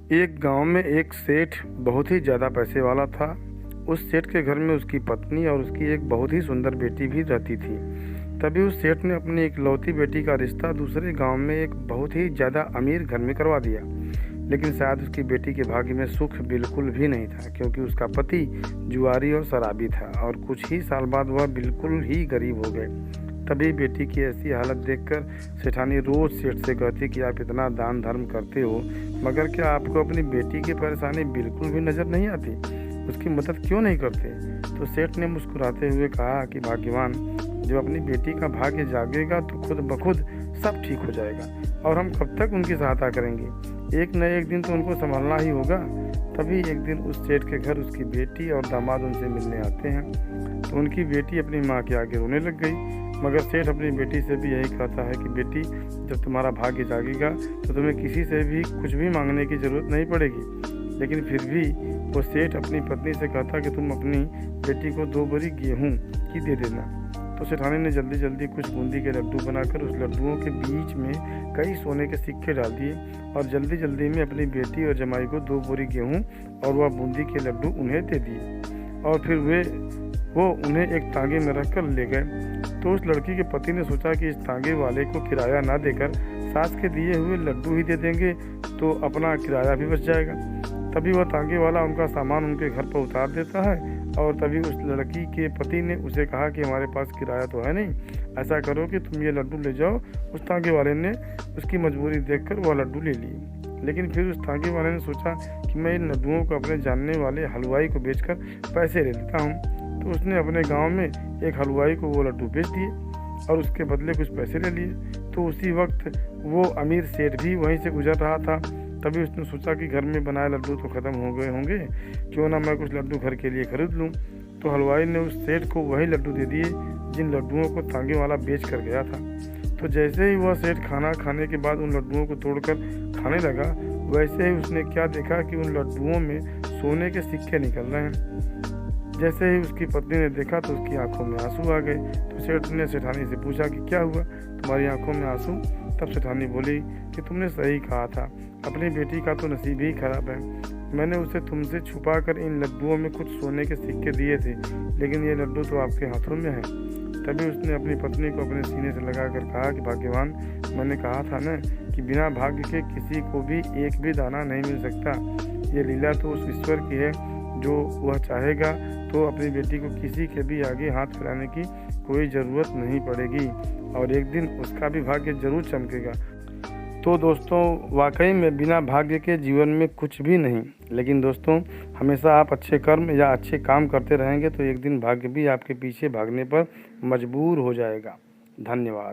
एक गांव में एक सेठ बहुत ही ज़्यादा पैसे वाला था। उस सेठ के घर में उसकी पत्नी और उसकी एक बहुत ही सुंदर बेटी भी रहती थी। तभी उस सेठ ने अपनी इकलौती बेटी का रिश्ता दूसरे गांव में एक बहुत ही ज़्यादा अमीर घर में करवा दिया। लेकिन शायद उसकी बेटी के भाग्य में सुख बिल्कुल भी नहीं था, क्योंकि उसका पति जुआरी और शराबी था और कुछ ही साल बाद वह बिल्कुल ही गरीब हो गए। तभी बेटी की ऐसी हालत देखकर सेठानी रोज़ सेठ से कहती कि आप इतना दान धर्म करते हो, मगर क्या आपको अपनी बेटी की परेशानी बिल्कुल भी नज़र नहीं आती? उसकी मदद क्यों नहीं करते? तो सेठ ने मुस्कुराते हुए कहा कि भाग्यवान, जब अपनी बेटी का भाग्य जागेगा तो खुद ब खुद सब ठीक हो जाएगा और हम कब तक उनकी सहायता करेंगे? एक न एक दिन तो उनको संभालना ही होगा। तभी एक दिन उस सेठ के घर उसकी बेटी और दामाद उनसे मिलने आते हैं। तो उनकी बेटी अपनी माँ के आगे रोने लग गई, मगर सेठ अपनी बेटी से भी यही कहता है कि बेटी, जब तुम्हारा भाग्य जागेगा तो तुम्हें किसी से भी कुछ भी मांगने की ज़रूरत नहीं पड़ेगी। लेकिन फिर भी वो सेठ अपनी पत्नी से कहता कि तुम अपनी बेटी को 2 बोरी गेहूँ की दे देना। तो सेठानी ने जल्दी जल्दी कुछ बूंदी के लड्डू बनाकर उस लड्डुओं के बीच में कई सोने के सिक्के डाल दिए और जल्दी जल्दी में अपनी बेटी और जमाई को 2 बोरी गेहूँ और वह बूंदी के लड्डू उन्हें दे दिए और फिर वो उन्हें एक तांगे में रख कर ले गए। तो उस लड़की के पति ने सोचा कि इस तांगे वाले को किराया ना देकर सास के दिए हुए लड्डू ही दे देंगे तो अपना किराया भी बच जाएगा। तभी वह तांगे वाला उनका सामान उनके घर पर उतार देता है और तभी उस लड़की के पति ने उसे कहा कि हमारे पास किराया तो है नहीं, ऐसा करो कि तुम ये लड्डू ले जाओ। उस तांगे वाले ने उसकी मजबूरी देखकर वह लड्डू ले लिए। लेकिन फिर उस तांगे वाले ने सोचा कि मैं इन लड्डुओं को अपने जानने वाले हलवाई को बेचकर पैसे ले लेता हूँ। तो उसने अपने गांव में एक हलवाई को वो लड्डू बेच दिए और उसके बदले कुछ पैसे ले लिए। तो उसी वक्त वो अमीर सेठ भी वहीं से गुजर रहा था। तभी उसने सोचा कि घर में बनाए लड्डू तो ख़त्म हो गए होंगे, क्यों ना मैं कुछ लड्डू घर के लिए खरीद लूँ। तो हलवाई ने उस सेठ को वही लड्डू दे दिए जिन लड्डुओं को तांगे वाला बेच कर गया था। तो जैसे ही वह सेठ खाना खाने के बाद उन लड्डुओं को तोड़कर खाने लगा, वैसे ही उसने क्या देखा कि उन लड्डुओं में सोने के सिक्के निकल रहे हैं। जैसे ही उसकी पत्नी ने देखा तो उसकी आंखों में आंसू आ गए। तो सेठ ने सेठानी से पूछा कि क्या हुआ, तुम्हारी आंखों में आंसू? तब सेठानी बोली कि तुमने सही कहा था, अपनी बेटी का तो नसीब ही खराब है। मैंने उसे तुमसे छुपा कर इन लड्डुओं में कुछ सोने के सिक्के दिए थे, लेकिन ये लड्डू तो आपके हाथों में है। तभी उसने अपनी पत्नी को अपने सीने से लगाकर कहा कि भाग्यवान, मैंने कहा था ना कि बिना भाग्य के किसी को भी एक भी दाना नहीं मिल सकता। ये लीला तो उस ईश्वर की है, जो वह चाहेगा तो अपनी बेटी को किसी के भी आगे हाथ फैलाने की कोई ज़रूरत नहीं पड़ेगी और एक दिन उसका भी भाग्य जरूर चमकेगा। तो दोस्तों, वाकई में बिना भाग्य के जीवन में कुछ भी नहीं। लेकिन दोस्तों, हमेशा आप अच्छे कर्म या अच्छे काम करते रहेंगे तो एक दिन भाग्य भी आपके पीछे भागने पर मजबूर हो जाएगा। धन्यवाद।